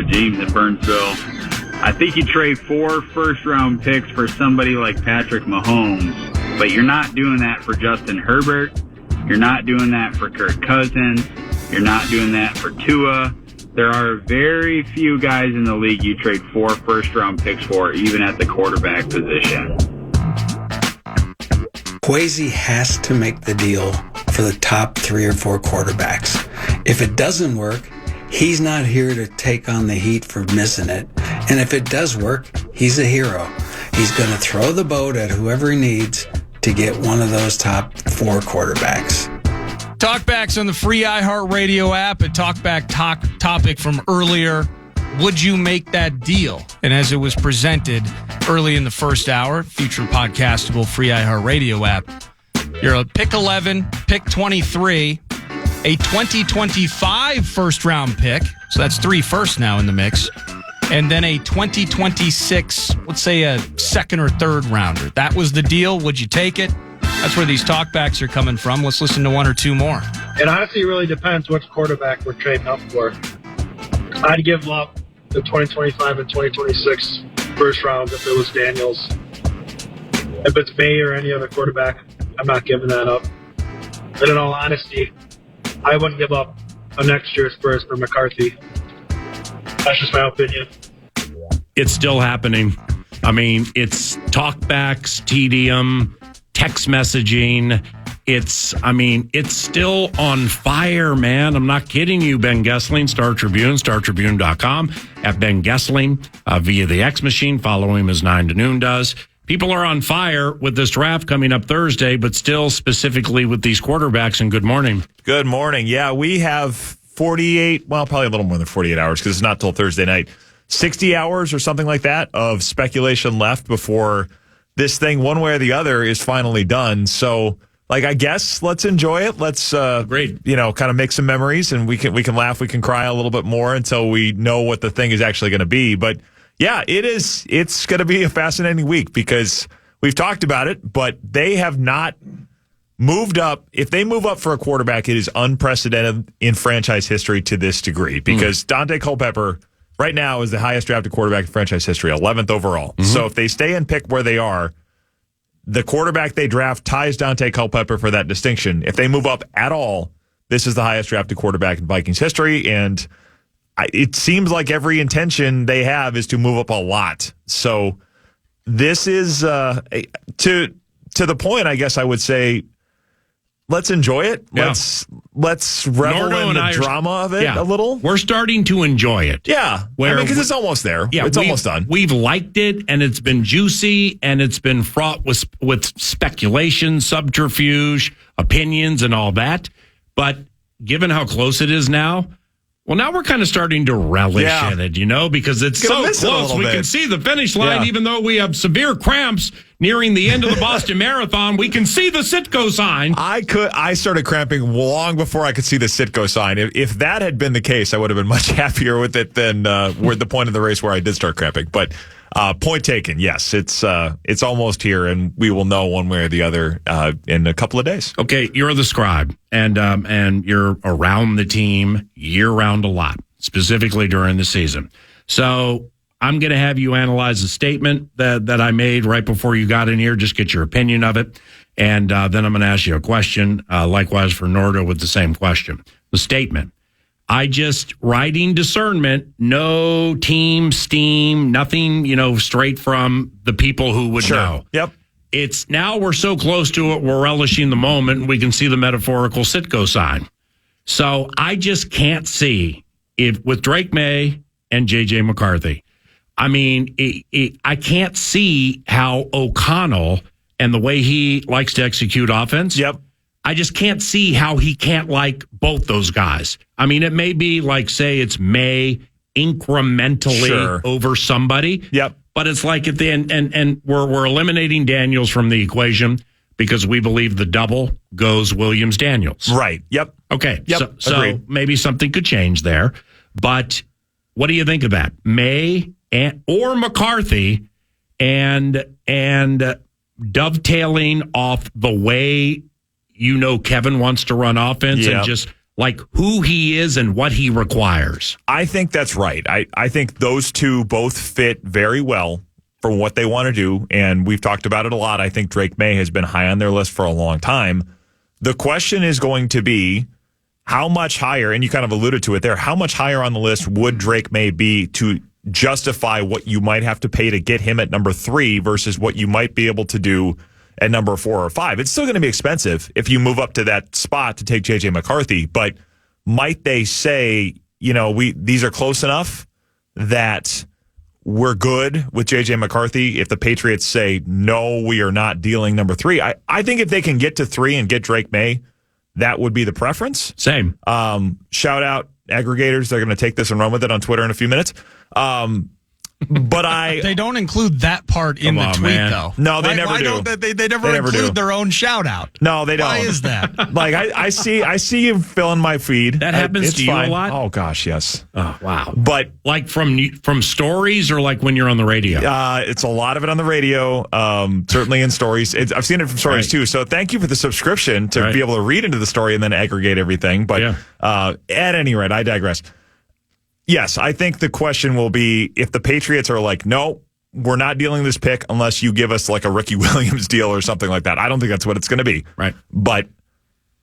James in Burnsville. I think you trade 4 first-round picks for somebody like Patrick Mahomes, but you're not doing that for Justin Herbert. You're not doing that for Kirk Cousins. You're not doing that for Tua. There are very few guys in the league you trade 4 first-round picks for, even at the quarterback position. Kwesi has to make the deal for the top 3 or 4 quarterbacks. If it doesn't work, he's not here to take on the heat for missing it. And if it does work, he's a hero. He's going to throw the boat at whoever he needs to get one of those top 4 quarterbacks. Talkback's on the free iHeartRadio app. A Talkback topic from earlier. Would you make that deal? And as it was presented early in the first hour, future podcastable free iHeartRadio app, you're a pick 11, pick 23, a 2025 first-round pick. So that's 3 firsts now in the mix. And then a 2026, let's say a second or third rounder. That was the deal. Would you take it? That's where these talkbacks are coming from. Let's listen to 1 or 2 more. It honestly really depends which quarterback we're trading up for. I'd give up the 2025 and 2026 first round if it was Daniels. If it's May or any other quarterback, I'm not giving that up. And in all honesty, I wouldn't give up a next year's first for McCarthy. That's just my opinion. It's still happening. I mean, it's talkbacks, tedium, text messaging. It's still on fire, man. I'm not kidding you, Ben Goessling, Star Tribune, StarTribune.com, at Ben Goessling via the X Machine. Follow him as 9 to Noon does. People are on fire with this draft coming up Thursday, but still specifically with these quarterbacks. And good morning. Good morning. Yeah, we have 48, well, probably a little more than 48 hours because it's not till Thursday night. 60 hours or something like that of speculation left before this thing, one way or the other, is finally done. So, I guess let's enjoy it. Let's, kind of make some memories, and we can laugh, we can cry a little bit more until we know what the thing is actually going to be. But yeah, it's going to be a fascinating week because we've talked about it, but they have not moved up. If they move up for a quarterback, it is unprecedented in franchise history to this degree because Dante Culpepper right now is the highest drafted quarterback in franchise history, 11th overall. Mm-hmm. So if they stay and pick where they are, the quarterback they draft ties Dante Culpepper for that distinction. If they move up at all, this is the highest drafted quarterback in Vikings history, and it seems like every intention they have is to move up a lot. So this is to the point, I guess I would say, let's enjoy it. Yeah. Let's revel in the drama of it a little. We're starting to enjoy it. Yeah. Because it's almost there. Yeah, it's almost done. We've liked it, and it's been juicy, and it's been fraught with speculation, subterfuge, opinions, and all that. But given how close it is now, well, now we're kind of starting to relish in it, because it's so close. We can see the finish line, even though we have severe cramps nearing the end of the Boston Marathon. We can see the Citgo sign. I started cramping long before I could see the Citgo sign. If that had been the case, I would have been much happier with it than we're at the point of the race where I did start cramping. But point taken. Yes, it's almost here, and we will know one way or the other in a couple of days. Okay, you're the scribe, and you're around the team year-round a lot, specifically during the season. So I'm going to have you analyze the statement that I made right before you got in here, just get your opinion of it, and then I'm going to ask you a question, likewise for Nordo with the same question. The statement. Writing discernment, no team steam, nothing, straight from the people who would know. Yep. It's now we're so close to it, we're relishing the moment, and we can see the metaphorical Citgo sign. So I just can't see if with Drake May and J.J. McCarthy, I can't see how O'Connell and the way he likes to execute offense. Yep. I just can't see how he can't like both those guys. It may be like, say, it's May incrementally over somebody. Yep. But it's like at the end, and we're eliminating Daniels from the equation because we believe the double goes Williams-Daniels. Right. Yep. Okay. Yep. So maybe something could change there. But what do you think of that? May or McCarthy and dovetailing off the way Kevin wants to run offense and just like who he is and what he requires. I think that's right. I think those two both fit very well for what they want to do, and we've talked about it a lot. I think Drake May has been high on their list for a long time. The question is going to be how much higher, and you kind of alluded to it there, how much higher on the list would Drake May be to justify what you might have to pay to get him at number 3 versus what you might be able to do at number 4 or 5. It's still going to be expensive if you move up to that spot to take J.J. McCarthy, but might they say, these are close enough that we're good with J.J. McCarthy if the Patriots say, no, we are not dealing number 3. I think if they can get to 3 and get Drake May, that would be the preference. Same. Shout out aggregators. They're going to take this and run with it on Twitter in a few minutes. But they don't include that part in the tweet, though. No, they never do. They never include their own shout out. No, they don't. Why is that? Like I see you filling my feed. That happens to you a lot? Oh gosh, yes. Oh wow. But like from stories or like when you're on the radio? It's a lot of it on the radio. Certainly in stories. I've seen it from stories too. So thank you for the subscription to be able to read into the story and then aggregate everything. But at any rate, I digress. Yes, I think the question will be if the Patriots are like, no, we're not dealing this pick unless you give us like a Ricky Williams deal or something like that. I don't think that's what it's going to be. Right. But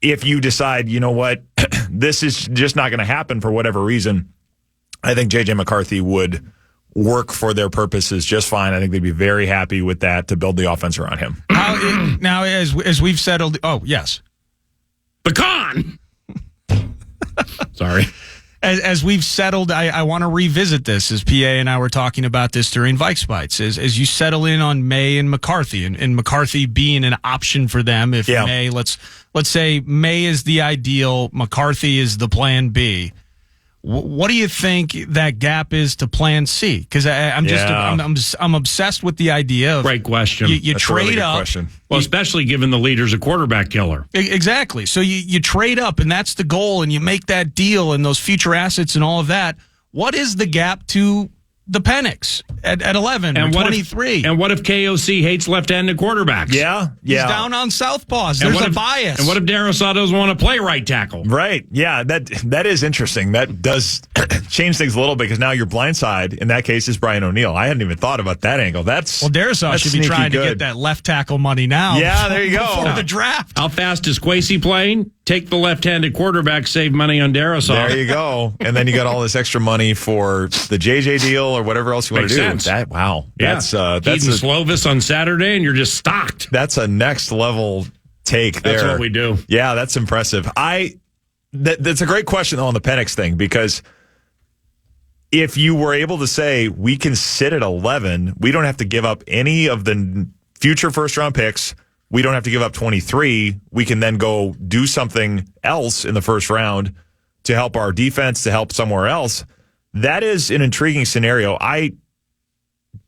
if you decide, you know what, this is just not going to happen for whatever reason, I think J.J. McCarthy would work for their purposes just fine. I think they'd be very happy with that to build the offense around him. Now, as we've settled, yes. Pecan! Sorry. As we've settled, I want to revisit this as PA and I were talking about this during Vikes Bites. As you settle in on May and McCarthy, and McCarthy being an option for them, if May, let's say May is the ideal, McCarthy is the plan B. What do you think that gap is to plan C? Because I'm obsessed with the idea of great question. You trade up. Question. Well, especially given the leader's a quarterback killer. Exactly. So you trade up, and that's the goal, and you make that deal and those future assets and all of that. What is the gap to the Penix at 11 and 23? And what if KOC hates left-handed quarterbacks? Yeah. He's down on southpaws. There's a bias. And what if Darrisaw doesn't want to play right tackle? Right. Yeah, that is interesting. That does change things a little bit because now your blind side, in that case, is Brian O'Neill. I hadn't even thought about that angle. Darrisaw should be trying to get that left tackle money now. Yeah, there you go. Before the draft. How fast is Goessling playing? Take the left-handed quarterback, save money on Darrisaw. There you go. And then you got all this extra money for the JJ deal or whatever else you want to do. Sense. That's Keaton Slovis on Saturday, and you're just stocked. That's a next level take there. That's what we do. Yeah, that's impressive. That's a great question on the Penix thing because if you were able to say we can sit at 11, we don't have to give up any of the future first-round picks. We don't have to give up 23. We can then go do something else in the first round to help our defense, to help somewhere else. That is an intriguing scenario. I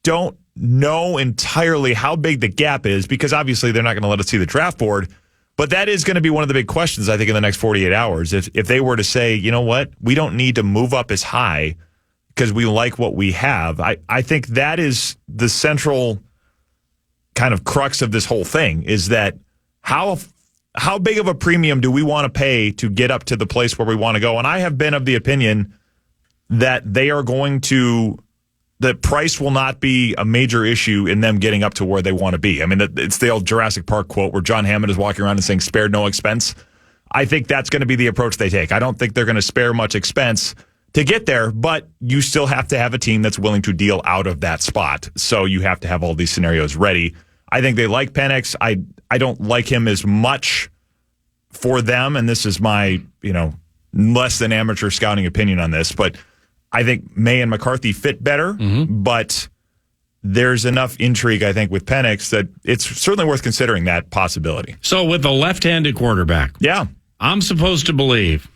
don't know entirely how big the gap is because obviously they're not going to let us see the draft board. But that is going to be one of the big questions, I think, in the next 48 hours. If they were to say, you know what, we don't need to move up as high because we like what we have. I think that is the central kind of crux of this whole thing is that how big of a premium do we want to pay to get up to the place where we want to go? And I have been of the opinion that the price will not be a major issue in them getting up to where they want to be. I mean, it's the old Jurassic Park quote where John Hammond is walking around and saying, spared no expense. I think that's going to be the approach they take. I don't think they're going to spare much expense to get there, but you still have to have a team that's willing to deal out of that spot. So you have to have all these scenarios ready. I think they like Penix. I don't like him as much for them, and this is my, less than amateur scouting opinion on this, but I think May and McCarthy fit better, but there's enough intrigue, I think, with Penix that it's certainly worth considering that possibility. So with a left-handed quarterback, I'm supposed to believe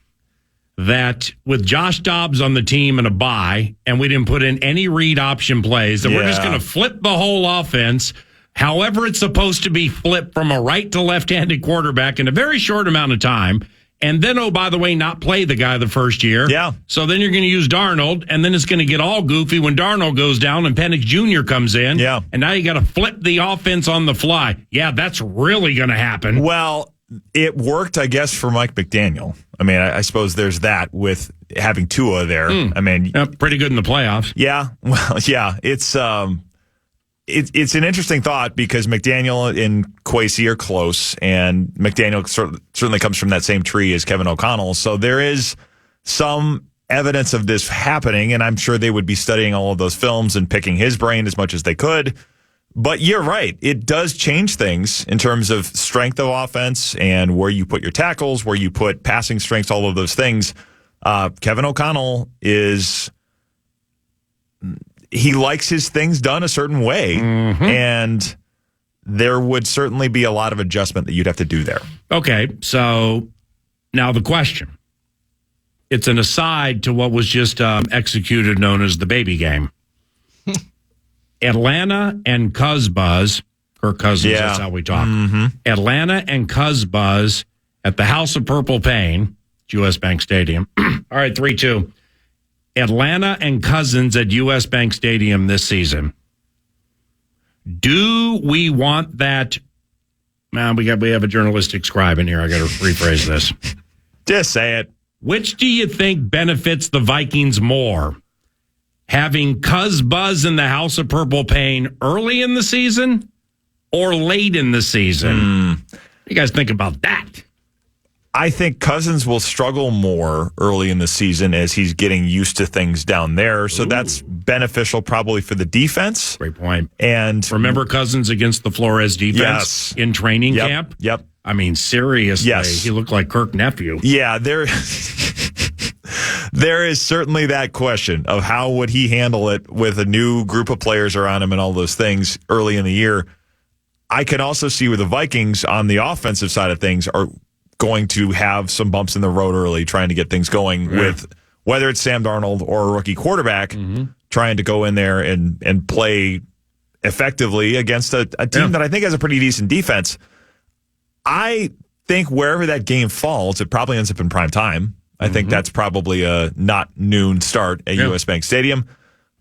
that with Josh Dobbs on the team and a bye, and we didn't put in any read option plays, that we're just going to flip the whole offense however it's supposed to be flipped from a right to left-handed quarterback in a very short amount of time. And then, oh, by the way, not play the guy the first year. Yeah. So then you're going to use Darnold, and then it's going to get all goofy when Darnold goes down and Penix Jr. comes in. Yeah. And now you got to flip the offense on the fly. Yeah, that's really going to happen. Well, It worked, I guess, for Mike McDaniel. I mean, I suppose there's that with having Tua there. I mean, pretty good in the playoffs. Yeah, well, yeah, it's an interesting thought because McDaniel and Kwesi are close, and McDaniel certainly comes from that same tree as Kevin O'Connell. So there is some evidence of this happening, and I'm sure they would be studying all of those films and picking his brain as much as they could. But you're right. It does change things in terms of strength of offense and where you put your tackles, where you put passing strengths, all of those things. Kevin O'Connell he likes his things done a certain way, and there would certainly be a lot of adjustment that you'd have to do there. Okay, so now the question. It's an aside to what was just executed known as the baby game. Atlanta and Cuzbuzz, Kirk Cousins, that's how we talk. Atlanta and Cuzbuzz at the House of Purple Pain, U.S. Bank Stadium. All right, 3-2. Atlanta and Cousins at U.S. Bank Stadium this season. Do we want that? Man, we have a journalistic scribe in here. I got to rephrase this. Just say it. Which do you think benefits the Vikings more? Having Cuzbuzz in the House of Purple Pain early in the season or late in the season? What do you guys think about that? I think Cousins will struggle more early in the season as he's getting used to things down there. So that's beneficial probably for the defense. Great point. And remember Cousins against the Flores defense in training camp? Yep. I mean, seriously, he looked like Kirk Nephew. Yeah, there is certainly that question of how would he handle it with a new group of players around him and all those things early in the year. I can also see where the Vikings on the offensive side of things are going to have some bumps in the road early trying to get things going with whether it's Sam Darnold or a rookie quarterback trying to go in there and play effectively against a team that I think has a pretty decent defense. I think wherever that game falls, it probably ends up in prime time. I think that's probably a not noon start at U.S. Bank Stadium.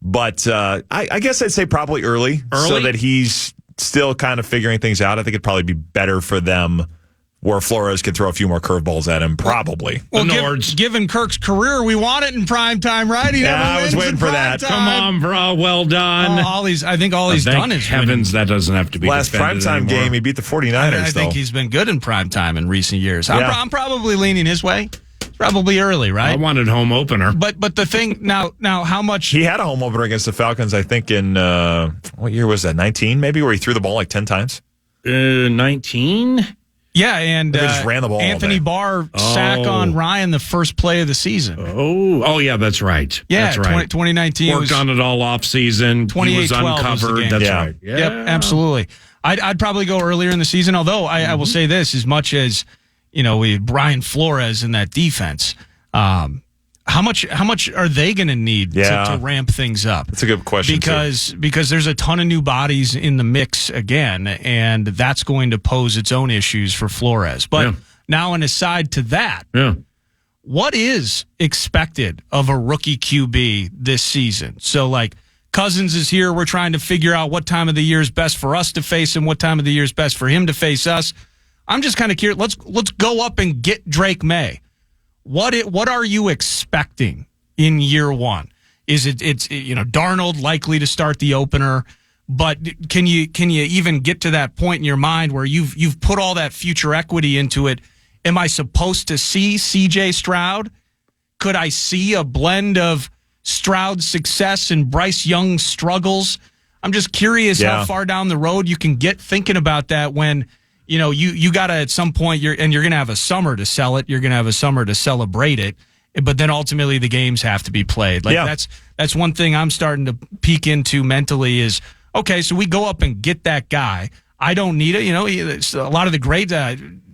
But I guess I'd say probably early so that he's still kind of figuring things out. I think it'd probably be better for them where Flores could throw a few more curveballs at him, probably. Well, given Kirk's career, we want it in prime time, right? I was waiting for that. Time. Come on, bro. Well done. I think all he's done is heavens that doesn't have to be last primetime game. He beat the 49ers. I think he's been good in prime time in recent years. I'm probably leaning his way. It's probably early, right? I wanted home opener. But the thing now how much he had a home opener against the Falcons, I think in what year was that? 19 maybe, where he threw the ball like 10 times. 19. Yeah, and just ran the ball Anthony Barr sack on Ryan the first play of the season. Oh yeah, that's right. Yeah, that's right. 2019 worked on it all off season. He was uncovered. That's right. Yeah. Yep, absolutely. I'd probably go earlier in the season. Although I will say this: as much as we have Brian Flores in that defense, how much are they going to need to ramp things up? That's a good question. Because there's a ton of new bodies in the mix again, and that's going to pose its own issues for Flores. But now, an aside to that, what is expected of a rookie QB this season? So, like, Cousins is here. We're trying to figure out what time of the year is best for us to face him, what time of the year is best for him to face us. I'm just kind of curious. Let's go up and get Drake May. What are you expecting in year one? Is it's Darnold likely to start the opener, but can you even get to that point in your mind where you've put all that future equity into it? Am I supposed to see CJ Stroud? Could I see a blend of Stroud's success and Bryce Young's struggles? I'm just curious how far down the road you can get thinking about that when you got to at some point you're going to have a summer to sell it. You're going to have a summer to celebrate it. But then ultimately the games have to be played. That's one thing I'm starting to peek into mentally is, okay, so we go up and get that guy. I don't need it. A lot of the great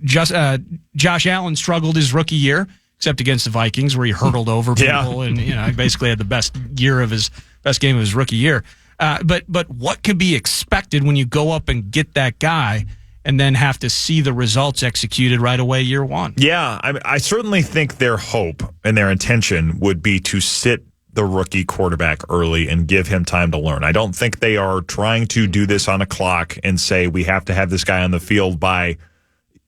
Josh Allen struggled his rookie year, except against the Vikings where he hurtled over people and basically had the best game of his rookie year. But what could be expected when you go up and get that guy and then have to see the results executed right away year one? Yeah, I certainly think their hope and their intention would be to sit the rookie quarterback early and give him time to learn. I don't think they are trying to do this on a clock and say we have to have this guy on the field by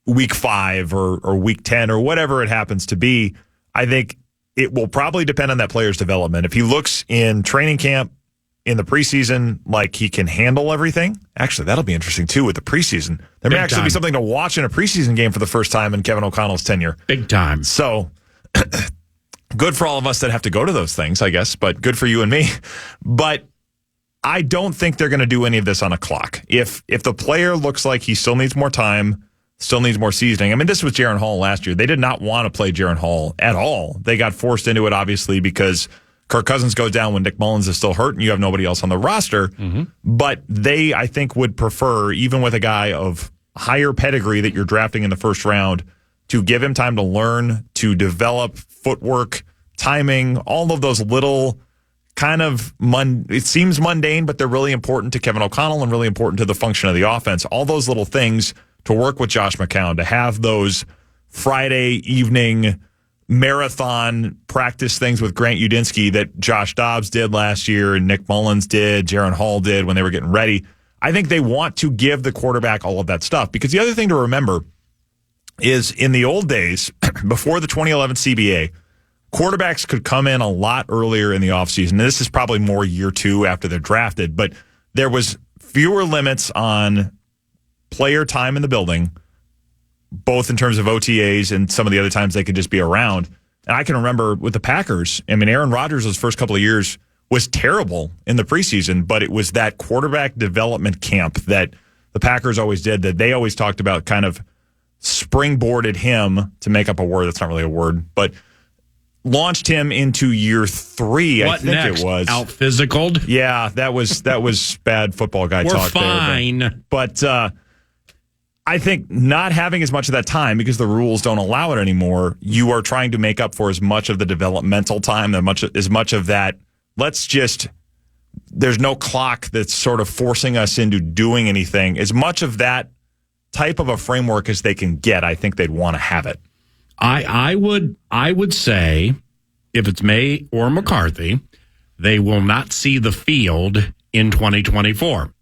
week 5 or week 10 or whatever it happens to be. I think it will probably depend on that player's development. If he looks in training camp, in the preseason, like he can handle everything. Actually, that'll be interesting too with the preseason. There may actually be something to watch in a preseason game for the first time in Kevin O'Connell's tenure. Big time. So good for all of us that have to go to those things, I guess, but good for you and me. But I don't think they're going to do any of this on a clock. If the player looks like he still needs more time, still needs more seasoning. I mean, this was Jaron Hall last year. They did not want to play Jaron Hall at all. They got forced into it, obviously, because Kirk Cousins goes down when Nick Mullins is still hurt and you have nobody else on the roster. Mm-hmm. But they, I think, would prefer, even with a guy of higher pedigree that you're drafting in the first round, to give him time to learn, to develop footwork, timing, all of those little kind of, it seems mundane, but they're really important to Kevin O'Connell and really important to the function of the offense. All those little things to work with Josh McCown, to have those Friday evening marathon practice things with Grant Udinski that Josh Dobbs did last year and Nick Mullins did, Jaron Hall did when they were getting ready. I think they want to give the quarterback all of that stuff, because the other thing to remember is in the old days, before the 2011 CBA, quarterbacks could come in a lot earlier in the offseason. This is probably more year 2 after they're drafted, but there was fewer limits on player time in the building, both in terms of OTAs and some of the other times they could just be around. And I can remember with the Packers, I mean, Aaron Rodgers' those first couple of years was terrible in the preseason, but it was that quarterback development camp that the Packers always did, that they always talked about, kind of springboarded him, to make up a word that's not really a word, but launched him into year 3. What I think next? It was Out physicaled. Yeah, that was bad football guy We're talk. fine. There, but I think not having as much of that time, because the rules don't allow it anymore, you are trying to make up for as much of the developmental time, as much of that. There's no clock that's sort of forcing us into doing anything. As much of that type of a framework as they can get, I think they'd want to have it. I would say, if it's May or McCarthy, they will not see the field in 2024.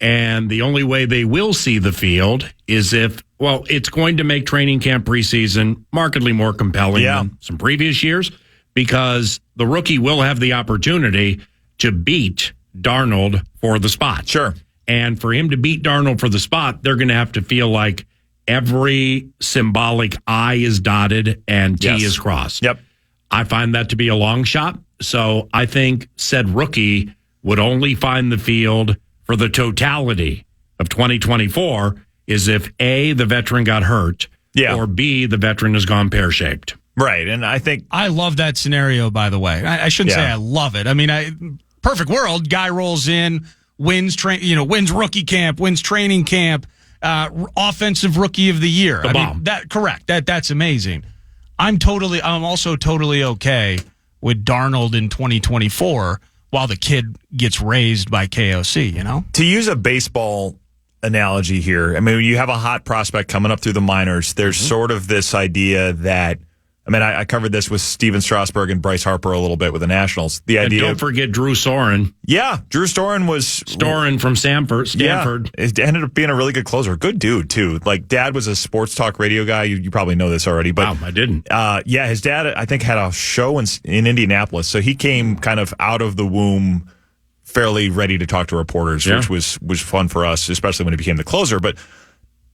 And the only way they will see the field is if, well, it's going to make training camp preseason markedly more compelling than some previous years, because the rookie will have the opportunity to beat Darnold for the spot. Sure. And for him to beat Darnold for the spot, they're going to have to feel like every symbolic I is dotted and T is crossed. Yep. I find that to be a long shot. So I think said rookie would only find the field for the totality of 2024 is if A, the veteran got hurt, or B, the veteran has gone pear-shaped. Right, and I think I love that scenario, by the way. I shouldn't say I love it. I mean, perfect world, guy rolls in, wins rookie camp, wins training camp, offensive rookie of the year. That's amazing. I'm also totally okay with Darnold in 2024 while the kid gets raised by KOC, you know? To use a baseball analogy here, I mean, when you have a hot prospect coming up through the minors, there's sort of this idea that, I mean, I covered this with Steven Strasburg and Bryce Harper a little bit with the Nationals. The idea, and don't forget Drew Storen. Yeah, Drew Storen from Stanford. Yeah, it ended up being a really good closer. Good dude, too. Like, dad was a sports talk radio guy. You probably know this already. But, wow, I didn't. His dad, I think, had a show in Indianapolis. So he came kind of out of the womb fairly ready to talk to reporters, which was fun for us, especially when he became the closer. But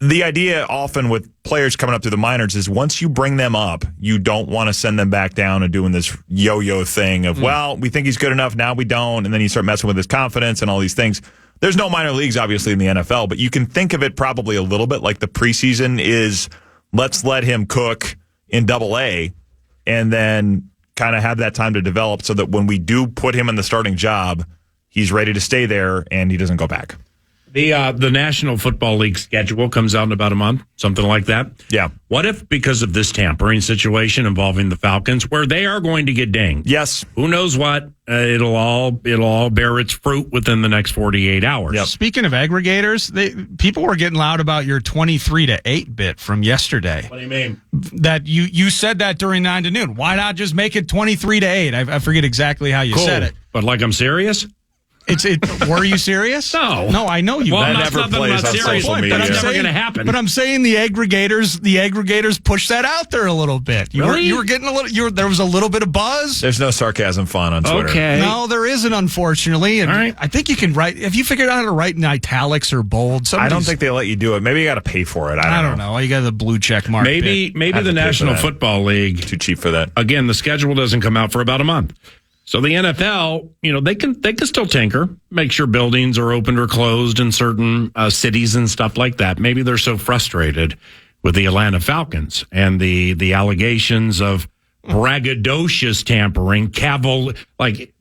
the idea often with players coming up through the minors is once you bring them up, you don't want to send them back down and doing this yo-yo thing of, well, we think he's good enough, now we don't, and then you start messing with his confidence and all these things. There's no minor leagues, obviously, in the NFL, but you can think of it probably a little bit like the preseason is, let's let him cook in Double-A and then kind of have that time to develop so that when we do put him in the starting job, he's ready to stay there and he doesn't go back. The National Football League schedule comes out in about a month, something like that. Yeah. What if, because of this tampering situation involving the Falcons, where they are going to get dinged? Yes. Who knows what? It'll all bear its fruit within the next 48 hours. Yep. Speaking of aggregators, people were getting loud about your 23 to 8 bit from yesterday. What do you mean? That you said that during 9 to noon. Why not just make it 23 to 8? I forget exactly how you said it. But like I'm serious? Were you serious? No, I know you. Well, That that's never nothing plays about on serious, social but media. that's I'm never saying- going to happen. But I'm saying the aggregators push that out there a little bit. You were getting a little. There was a little bit of buzz. There's no sarcasm font on Twitter. Okay. No, there isn't, unfortunately. And All right. I think you can write. Have you figured out how to write in italics or bold? I don't think they let you do it. Maybe you got to pay for it. I don't know. You got the blue check mark. Maybe bit. Have the to pay for National that. Football League. Too cheap for that. Again, the schedule doesn't come out for about a month. So the NFL, they can still tinker, make sure buildings are opened or closed in certain cities and stuff like that. Maybe they're so frustrated with the Atlanta Falcons and the allegations of braggadocious tampering,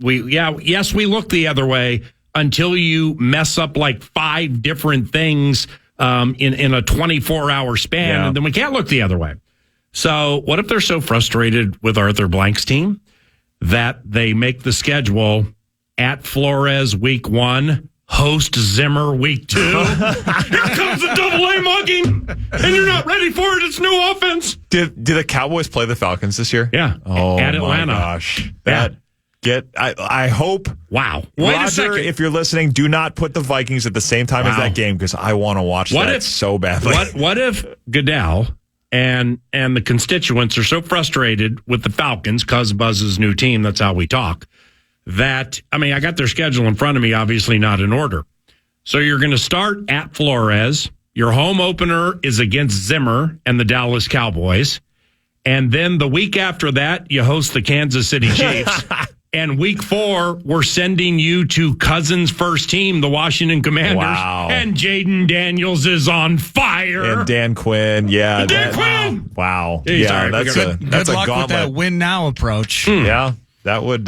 we look the other way until you mess up like 5 different things in a 24-hour span, and then we can't look the other way. So what if they're so frustrated with Arthur Blank's team that they make the schedule at Flores week 1, host Zimmer week 2? Here comes the double-A mugging, and you're not ready for it. It's new offense. Did the Cowboys play the Falcons this year? Yeah. Oh, At Atlanta. my gosh. I hope. Wow. Wait a Roger, second. if you're listening, do not put the Vikings at the same time as that game because I want to watch that so badly. What if Goodell and the constituents are so frustrated with the Falcons because Buzz's new team, that's how we talk, that, I got their schedule in front of me, obviously not in order. So you're going to start at Flores. Your home opener is against Zimmer and the Dallas Cowboys. And then the week after that, you host the Kansas City Chiefs. And week 4, we're sending you to Cousins' first team, the Washington Commanders. Wow. And Jaden Daniels is on fire. And Dan Quinn, yeah. Dan Quinn! Wow. He's all Yeah, right. that's Good a luck with that gauntlet. win now approach. Yeah. That would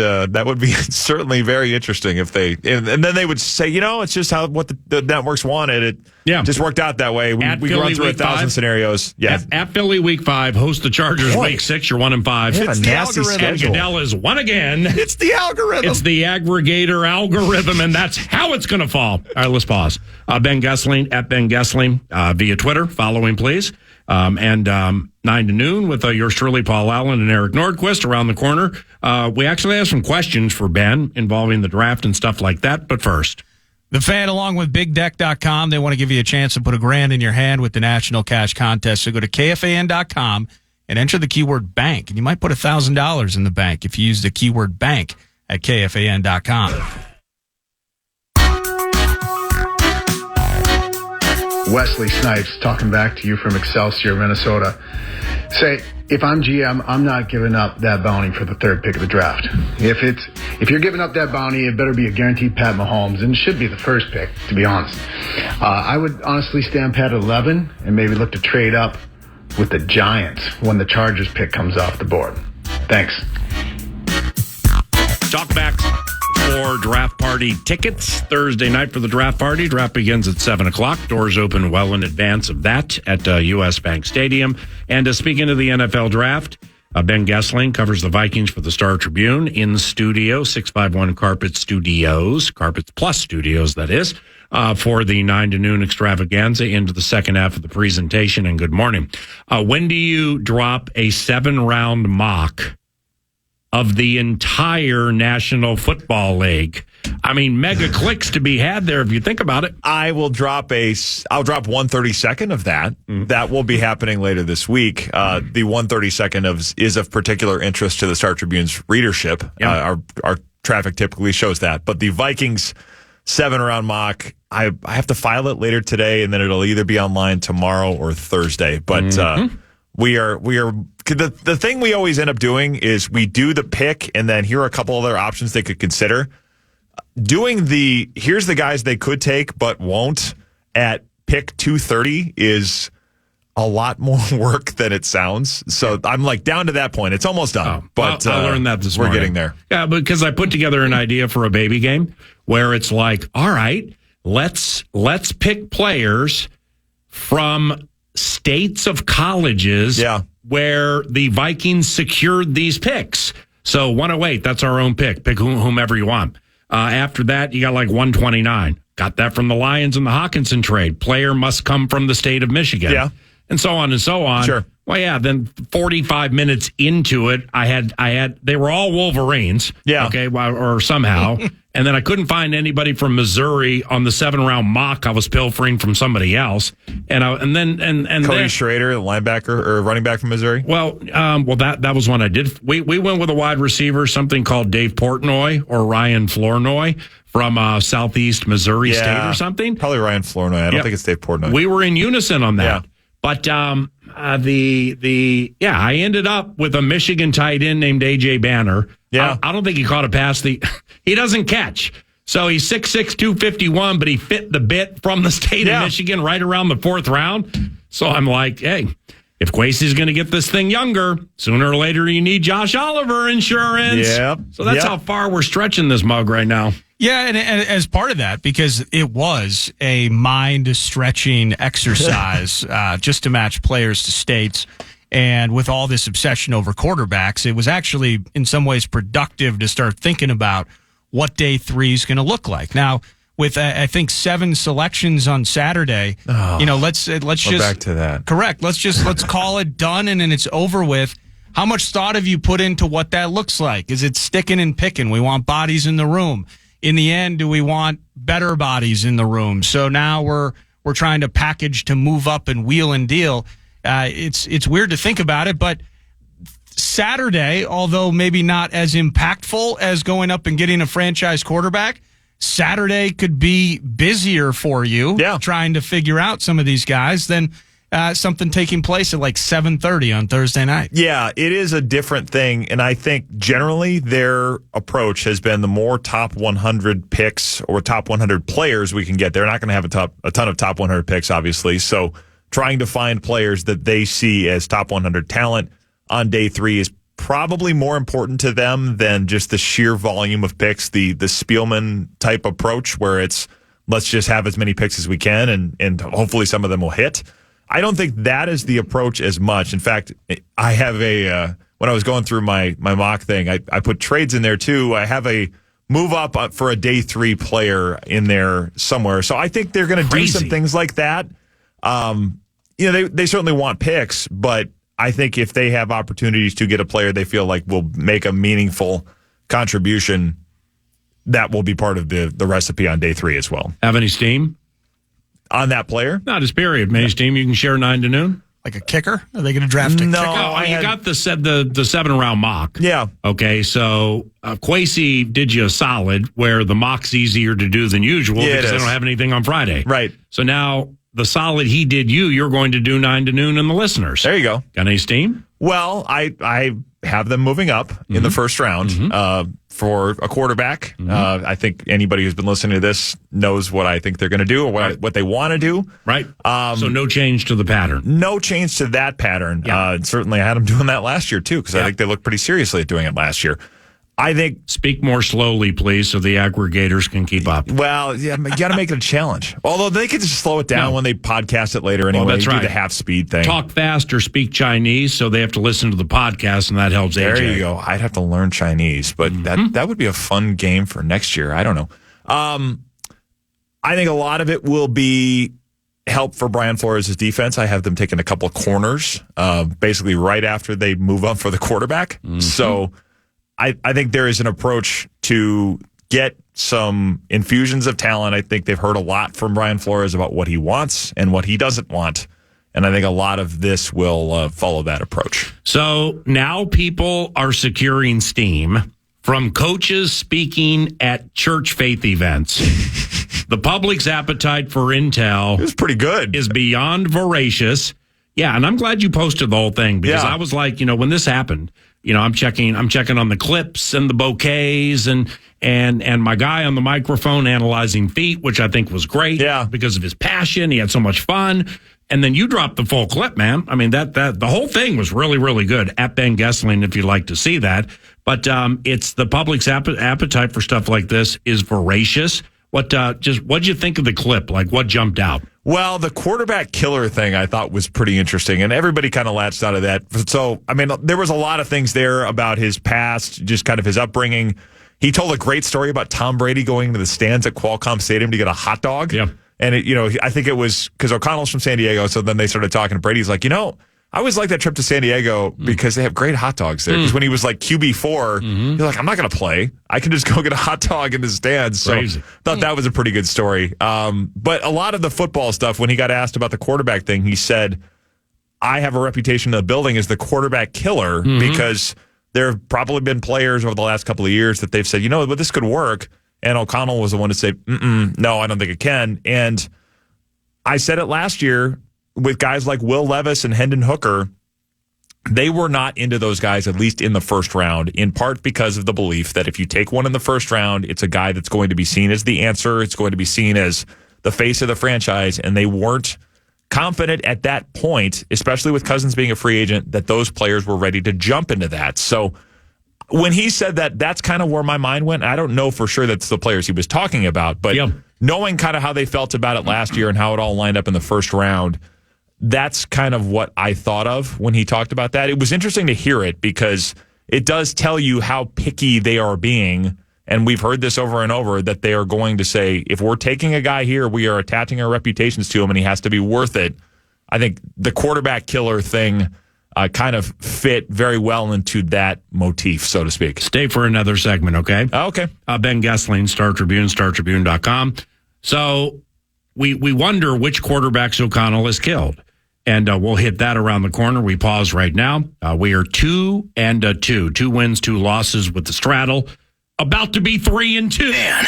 be certainly very interesting if they and then they would say, it's just what the networks wanted. It just worked out that way. We At can Philly run through week 1,000 5. scenarios. Yeah. At Philly week 5, host the Chargers week 6. You're 1-5. They have a It's nasty the algorithm. schedule. Goodell is one again. It's the algorithm. It's the aggregator algorithm, and that's how it's going to fall. All right, let's pause. Ben Goessling at Ben Goessling via Twitter. Follow him, please. And 9 to noon with yours truly, Paul Allen and Eric Nordquist around the corner. We actually have some questions for Ben involving the draft and stuff like that. But first, The Fan, along with BigDeck.com, they want to give you a chance to put $1,000 in your hand with the National Cash Contest. So go to KFAN.com and enter the keyword bank. And you might put $1,000 in the bank if you use the keyword bank at KFAN.com. Wesley Snipes talking back to you from Excelsior, Minnesota. Say, if I'm GM, I'm not giving up that bounty for the 3rd pick of the draft. If you're giving up that bounty, it better be a guaranteed Pat Mahomes, and it should be the 1st pick, to be honest. I would honestly stand pat at 11 and maybe look to trade up with the Giants when the Chargers pick comes off the board. Thanks. talk back for draft party tickets Thursday night for the draft party. Draft begins at 7 o'clock. Doors open well in advance of that at U.S. Bank Stadium. And speaking of the NFL draft, Ben Goessling covers the Vikings for the Star Tribune in studio, 651 Carpet Studios, Carpets Plus Studios, that is, for the 9 to noon extravaganza into the second half of the presentation. And good morning. When do you drop a 7-round mock of the entire National Football League? I mean, mega clicks to be had there if you think about it. I'll drop 1/32 of that. That will be happening later this week. The 1/32 is of particular interest to the Star Tribune's readership. Yep. Our traffic typically shows that. But the Vikings 7-round mock, I have to file it later today, and then it'll either be online tomorrow or Thursday. But we are the thing we always end up doing is we do the pick, and then here are a couple other options they could consider. Doing here's the guys they could take but won't at pick 230 is a lot more work than it sounds. So I'm like down to that point. It's almost done. But I learned that this morning. We're getting there. Yeah, because I put together an idea for a baby game where it's like, all right, let's pick players from states of colleges where the Vikings secured these picks. So 108, that's our own pick. Pick whomever you want. After that, you got like 129. Got that from the Lions and the Hawkinson trade. Player must come from the state of Michigan. Yeah. And so on and so on. Sure. Well, yeah. Then 45 minutes into it, they were all Wolverines. Yeah. Okay. Or somehow. And then I couldn't find anybody from Missouri on the 7-round mock. I was pilfering from somebody else. And then Cody Schrader, the linebacker or running back from Missouri. Well, that was one I did. We went with a wide receiver, something called Dave Portnoy or Ryan Flournoy from Southeast Missouri State or something. Probably Ryan Flournoy. I don't think it's Dave Portnoy. We were in unison on that. Yeah. But I ended up with a Michigan tight end named A.J. Banner. Yeah. I don't think he caught a pass. He doesn't catch. So he's 6'6", 251, but he fit the bit from the state of Michigan right around the 4th round. So I'm like, hey, if Goessing's going to get this thing younger, sooner or later you need Josh Oliver insurance. Yep. So that's how far we're stretching this mug right now. Yeah, and as part of that, because it was a mind-stretching exercise just to match players to states, and with all this obsession over quarterbacks, it was actually in some ways productive to start thinking about what day 3 is going to look like. Now, with I think 7 selections on Saturday, let's just back to that. Correct. Let's call it done and then it's over with. How much thought have you put into what that looks like? Is it sticking and picking? We want bodies in the room. In the end, do we want better bodies in the room? So now we're trying to package to move up and wheel and deal. It's weird to think about it, but Saturday, although maybe not as impactful as going up and getting a franchise quarterback, Saturday could be busier for you trying to figure out some of these guys than something taking place at like 7:30 on Thursday night. Yeah, it is a different thing, and I think generally their approach has been the more top 100 picks or top 100 players we can get. They're not going to have a ton of top 100 picks, obviously, so trying to find players that they see as top 100 talent on day 3 is probably more important to them than just the sheer volume of picks, the Spielman type approach where it's let's just have as many picks as we can and hopefully some of them will hit. I don't think that is the approach as much. In fact, I have when I was going through my mock thing, I put trades in there too. I have a move up for a day 3 player in there somewhere. So I think they're going to do some things like that. They certainly want picks, but I think if they have opportunities to get a player they feel like will make a meaningful contribution, that will be part of the recipe on day 3 as well. Have any steam on that player? Not his period. Any steam you can share 9 to noon? Like a kicker? Are they going to draft a kicker? No, you got the 7-round mock. Yeah. Okay, so Goessling did you a solid where the mock's easier to do than usual because they don't have anything on Friday. Right. So now the solid he did you're going to do 9 to noon in the listeners. There you go. Got any steam? Well, I have them moving up in the first round for a quarterback. I think anybody who's been listening to this knows what I think they're going to do or what they want to do. Right. So no change to the pattern. No change to that pattern. Yeah. Certainly I had them doing that last year, too, because I think they looked pretty seriously at doing it last year. I think... Speak more slowly, please, so the aggregators can keep up. Well, yeah, you got to make it a challenge. Although they could just slow it down when they podcast it later anyway. Well, that's right. Do the half-speed thing. Talk fast or speak Chinese, so they have to listen to the podcast, and that helps There AJ. you go. I'd have to learn Chinese, but that would be a fun game for next year. I don't know. I think a lot of it will be help for Brian Flores' defense. I have them taking a couple of corners, basically right after they move up for the quarterback. So... I think there is an approach to get some infusions of talent. I think they've heard a lot from Brian Flores about what he wants and what he doesn't want. And I think a lot of this will follow that approach. So now people are securing steam from coaches speaking at church faith events. The public's appetite for intel It was pretty good. is beyond voracious. Yeah, and I'm glad you posted the whole thing because I was like, when this happened, I'm checking on the clips and the bouquets and my guy on the microphone analyzing feet, which I think was great because of his passion. He had so much fun. And then you dropped the full clip, man. I mean, that the whole thing was really, really good at Ben Goessling, if you'd like to see that. But it's the public's appetite for stuff like this is voracious. What'd you think of the clip? Like, what jumped out? Well, the quarterback killer thing I thought was pretty interesting, and everybody kind of latched out of that. So, I mean, there was a lot of things there about his past, just kind of his upbringing. He told a great story about Tom Brady going to the stands at Qualcomm Stadium to get a hot dog. Yeah. And, I think it was because O'Connell's from San Diego, so then they started talking to Brady. He's like, I always like that trip to San Diego because they have great hot dogs there. Because when he was like QB4, you're like, I'm not going to play. I can just go get a hot dog in the stands. So thought that was a pretty good story. But a lot of the football stuff, when he got asked about the quarterback thing, he said, I have a reputation in the building as the quarterback killer because there have probably been players over the last couple of years that they've said, you know, but this could work. And O'Connell was the one to say, no, I don't think it can. And I said it last year with guys like Will Levis and Hendon Hooker. They were not into those guys, at least in the first round, in part because of the belief that if you take one in the first round, it's a guy that's going to be seen as the answer. It's going to be seen as the face of the franchise. And they weren't confident at that point, especially with Cousins being a free agent, that those players were ready to jump into that. So when he said that, that's kind of where my mind went. I don't know for sure that's the players he was talking about, but knowing kind of how they felt about it last year and how it all lined up in the first round, that's kind of what I thought of when he talked about that. It was interesting to hear it because it does tell you how picky they are being. And we've heard this over and over that they are going to say, if we're taking a guy here, we are attaching our reputations to him and he has to be worth it. I think the quarterback killer thing kind of fit very well into that motif, so to speak. Stay for another segment, okay? Okay. Ben Goessling, Star Tribune, StarTribune.com. So we wonder which quarterbacks O'Connell has killed. And we'll hit that around the corner. We pause right now. We are 2-2. 2 wins, 2 losses with the straddle. About to be 3-2. Man.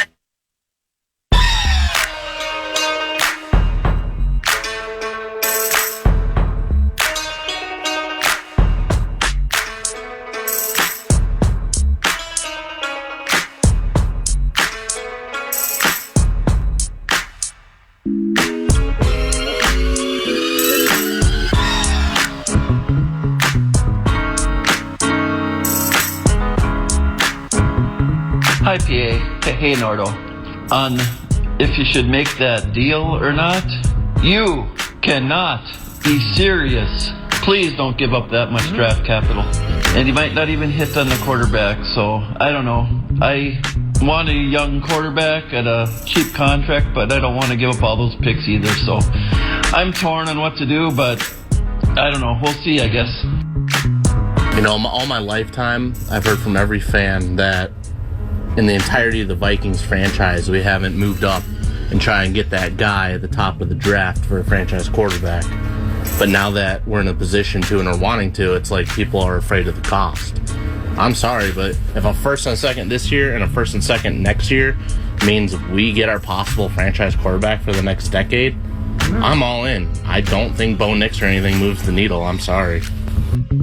Hi, PA. Hey, Nardo. On if you should make that deal or not, you cannot be serious. Please don't give up that much draft capital. And you might not even hit on the quarterback, so I don't know. I want a young quarterback at a cheap contract, but I don't want to give up all those picks either, so I'm torn on what to do, but I don't know. We'll see, I guess. You know, all my lifetime, I've heard from every fan that in the entirety of the Vikings franchise, we haven't moved up and try and get that guy at the top of the draft for a franchise quarterback. But now that we're in a position to and are wanting to, it's like people are afraid of the cost. I'm sorry, but if a first and a second this year and a first and second next year means we get our possible franchise quarterback for the next decade, I'm all in. I don't think Bo Nix or anything moves the needle. I'm sorry.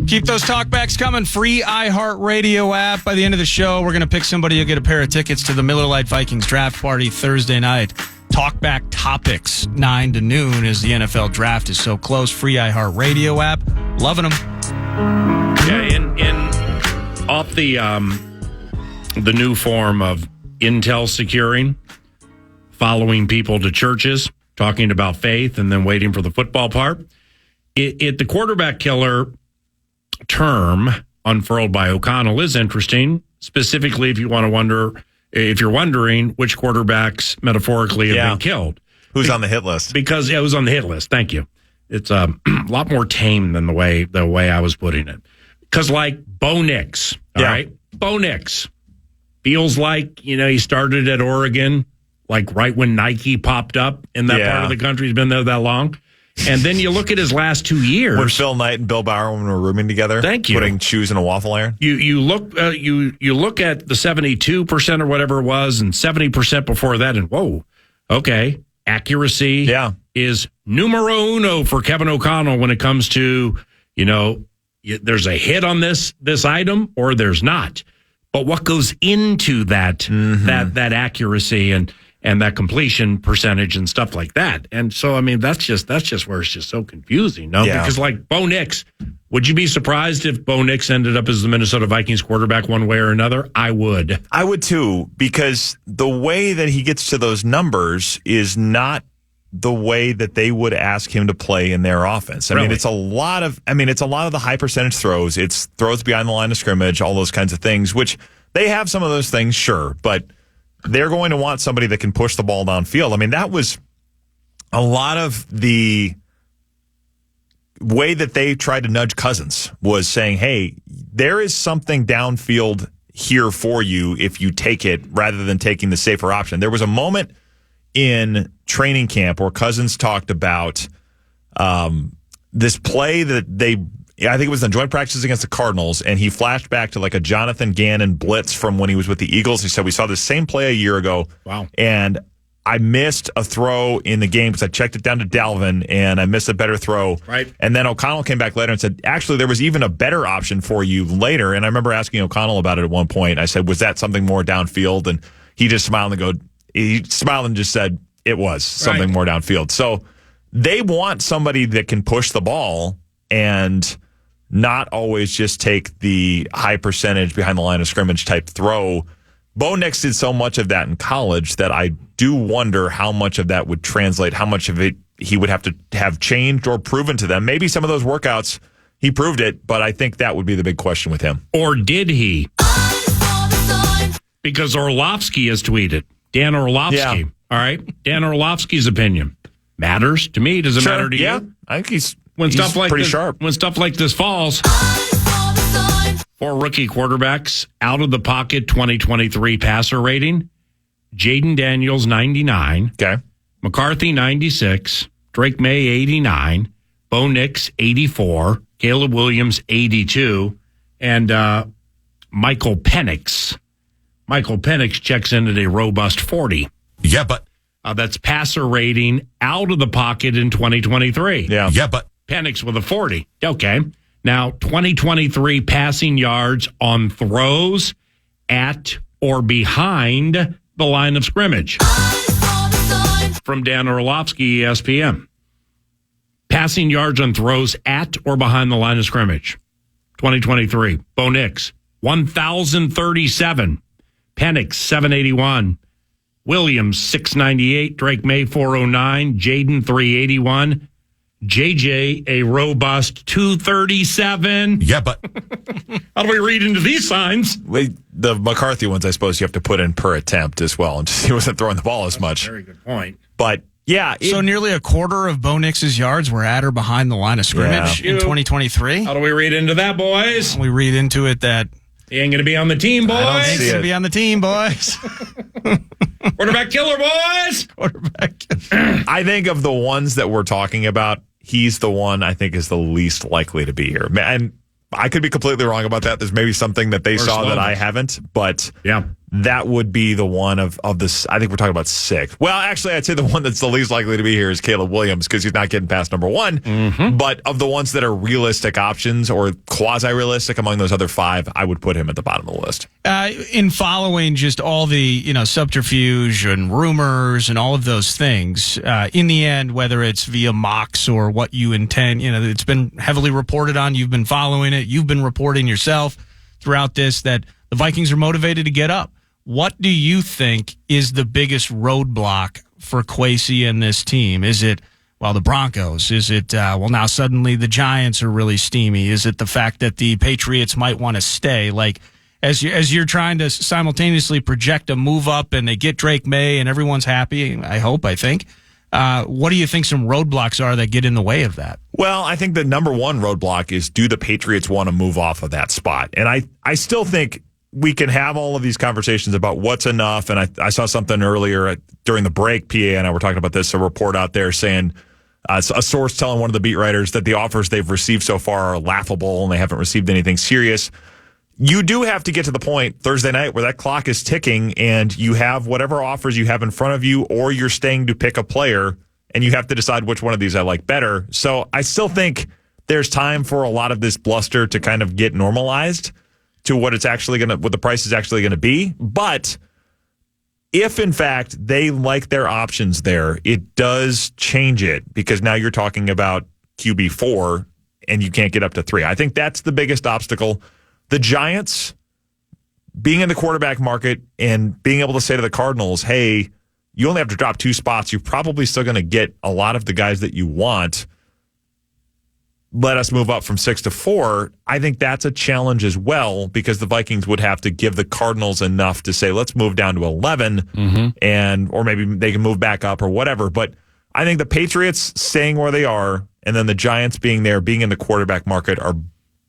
Keep those talkbacks coming. Free iHeartRadio app. By the end of the show, we're going to pick somebody who'll get a pair of tickets to the Miller Lite Vikings draft party Thursday night. Talkback topics, 9 to noon, as the NFL draft is so close. Free iHeartRadio app. Loving them. Yeah, in off the new form of intel securing, following people to churches, talking about faith, and then waiting for the football part. The quarterback killer term unfurled by O'Connell is interesting, specifically if you're wondering which quarterbacks metaphorically have been killed. Who's on the hit list? Because it was on the hit list. Thank you. It's a lot more tame than the way I was putting it. Because like Bo Nix, all right? Bo Nix feels like, he started at Oregon, like right when Nike popped up in that part of the country. He's been there that long. And then you look at his last 2 years. When Phil Knight and Bill Bauer were rooming together. Thank you. Putting shoes in a waffle iron. You look at the 72% or whatever it was, and 70% before that, and whoa, okay, accuracy is numero uno for Kevin O'Connell when it comes to, there's a hit on this item or there's not. But what goes into that that accuracy and that completion percentage and stuff like that. And so, that's just where it's just so confusing, no? Yeah. Because like Bo Nix, would you be surprised if Bo Nix ended up as the Minnesota Vikings quarterback one way or another? I would. I would too, because the way that he gets to those numbers is not the way that they would ask him to play in their offense. I mean, it's a lot of the high percentage throws. It's throws behind the line of scrimmage, all those kinds of things, which they have some of those things, sure, but they're going to want somebody that can push the ball downfield. That was a lot of the way that they tried to nudge Cousins was saying, hey, there is something downfield here for you if you take it rather than taking the safer option. There was a moment in training camp where Cousins talked about this play that I think it was in joint practices against the Cardinals, and he flashed back to like a Jonathan Gannon blitz from when he was with the Eagles. He said, we saw the same play a year ago. Wow. And I missed a throw in the game because I checked it down to Dalvin, and I missed a better throw. Right. And then O'Connell came back later and said, actually, there was even a better option for you later. And I remember asking O'Connell about it at one point. I said, was that something more downfield? And he just smiled and just said, it was something more downfield. So they want somebody that can push the ball and not always just take the high percentage behind the line of scrimmage type throw. Bo Nix did so much of that in college that I do wonder how much of that would translate, how much of it he would have to have changed or proven to them. Maybe some of those workouts, he proved it, but I think that would be the big question with him. Or did he? Because Orlovsky has tweeted. Dan Orlovsky. Yeah. All right? Dan Orlovsky's opinion matters to me. Does it matter to yeah. you? I think he's pretty sharp. When stuff like this falls, 4 rookie quarterbacks out of the pocket 2023 passer rating. Jaden Daniels, 99. Okay. McCarthy, 96. Drake May, 89. Bo Nix, 84. Caleb Williams, 82. And Michael Penix. Michael Penix checks in at a robust 40. Yeah, but that's passer rating out of the pocket in 2023. Yeah, but Penix with a 40. Okay. Now, 2023 passing yards on throws at or behind the line of scrimmage. From Dan Orlovsky, ESPN. Passing yards on throws at or behind the line of scrimmage. 2023. Bo Nix, 1,037. Penix, 781. Williams, 698. Drake May, 409. Jaden, 381. JJ, a robust 237. Yeah, but how do we read into these signs? The McCarthy ones, I suppose you have to put in per attempt as well. And he wasn't throwing the ball as much. Very good point. But yeah. So nearly a quarter of Bo Nix's yards were at or behind the line of scrimmage in 2023. How do we read into that, boys? We read into it that he ain't going to be on the team, boys. He's going to be on the team, boys. Quarterback killer, boys. Quarterback killer. I think of the ones that we're talking about, he's the one I think is the least likely to be here. And I could be completely wrong about that. There's maybe something that they saw that I haven't, but yeah, that would be the one of this. I think we're talking about 6. Well, actually, I'd say the one that's the least likely to be here is Caleb Williams because he's not getting past number 1. Mm-hmm. But of the ones that are realistic options or quasi-realistic among those other 5, I would put him at the bottom of the list. In following just all the subterfuge and rumors and all of those things, in the end, whether it's via mocks or what you intend, it's been heavily reported on. You've been following it. You've been reporting yourself throughout this that the Vikings are motivated to get up. What do you think is the biggest roadblock for Kwesi and this team? Is it, the Broncos? Is it, now suddenly the Giants are really steamy? Is it the fact that the Patriots might want to stay? Like, as you're trying to simultaneously project a move up and they get Drake May and everyone's happy, I think. What do you think some roadblocks are that get in the way of that? Well, I think the number one roadblock is, do the Patriots want to move off of that spot? And I still think we can have all of these conversations about what's enough. And I saw something earlier during the break, PA and I were talking about this, a report out there saying a source telling one of the beat writers that the offers they've received so far are laughable and they haven't received anything serious. You do have to get to the point Thursday night where that clock is ticking and you have whatever offers you have in front of you, or you're staying to pick a player and you have to decide which one of these I like better. So I still think there's time for a lot of this bluster to kind of get normalized to what the price is actually going to be. But if in fact they like their options there, it does change it, because now you're talking about QB4 and you can't get up to 3. I think that's the biggest obstacle. The Giants being in the quarterback market and being able to say to the Cardinals, hey, you only have to drop 2 spots. You're probably still going to get a lot of the guys that you want. Let us move up from 6 to 4. I think that's a challenge as well, because the Vikings would have to give the Cardinals enough to say, let's move down to 11, or maybe they can move back up or whatever. But I think the Patriots staying where they are and then the Giants being there, being in the quarterback market are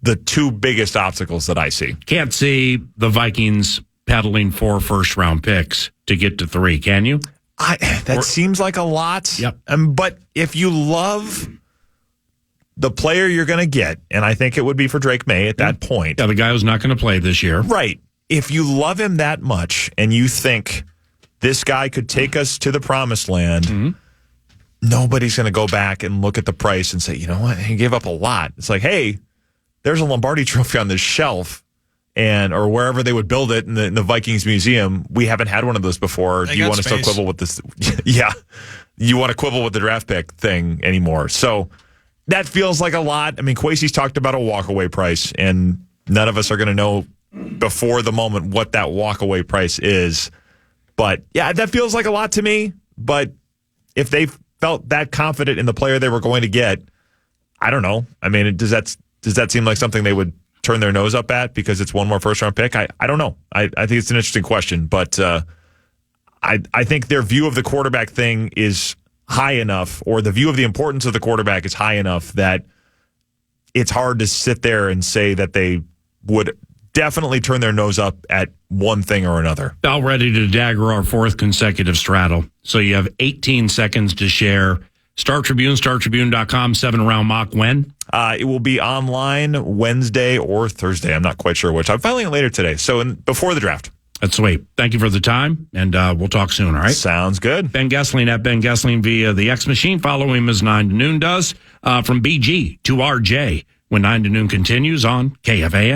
the two biggest obstacles that I see. Can't see the Vikings peddling 4 first-round picks to get to 3, can you? That seems like a lot. Yep. But if you love the player you're going to get, and I think it would be for Drake May at that point. Yeah, the guy who's not going to play this year. Right. If you love him that much and you think this guy could take us to the promised land, nobody's going to go back and look at the price and say, you know what, he gave up a lot. It's like, hey, there's a Lombardi trophy on this shelf, or wherever they would build it in the Vikings Museum. We haven't had one of those before. Do you want to still quibble with this? Yeah. You want to quibble with the draft pick thing anymore. So that feels like a lot. I mean, Kwesi's talked about a walkaway price, and none of us are going to know before the moment what that walkaway price is. But yeah, that feels like a lot to me. But if they felt that confident in the player they were going to get, I don't know. I mean, does that seem like something they would turn their nose up at because it's one more first-round pick? I don't know. I think it's an interesting question. But I think their view of the quarterback thing is high enough, or the view of the importance of the quarterback is high enough that it's hard to sit there and say that they would definitely turn their nose up at one thing or another. About ready to dagger our 4th consecutive straddle. So you have 18 seconds to share. Star Tribune, StarTribune.com, 7-round mock when? It will be online Wednesday or Thursday. I'm not quite sure which. I'm filing it later today, so before the draft. That's sweet. Thank you for the time, and we'll talk soon, all right? Sounds good. Ben Goessling at Ben Goessling via the X Machine. Follow him as 9 to noon does. From BG to RJ when 9 to noon continues on KFAN.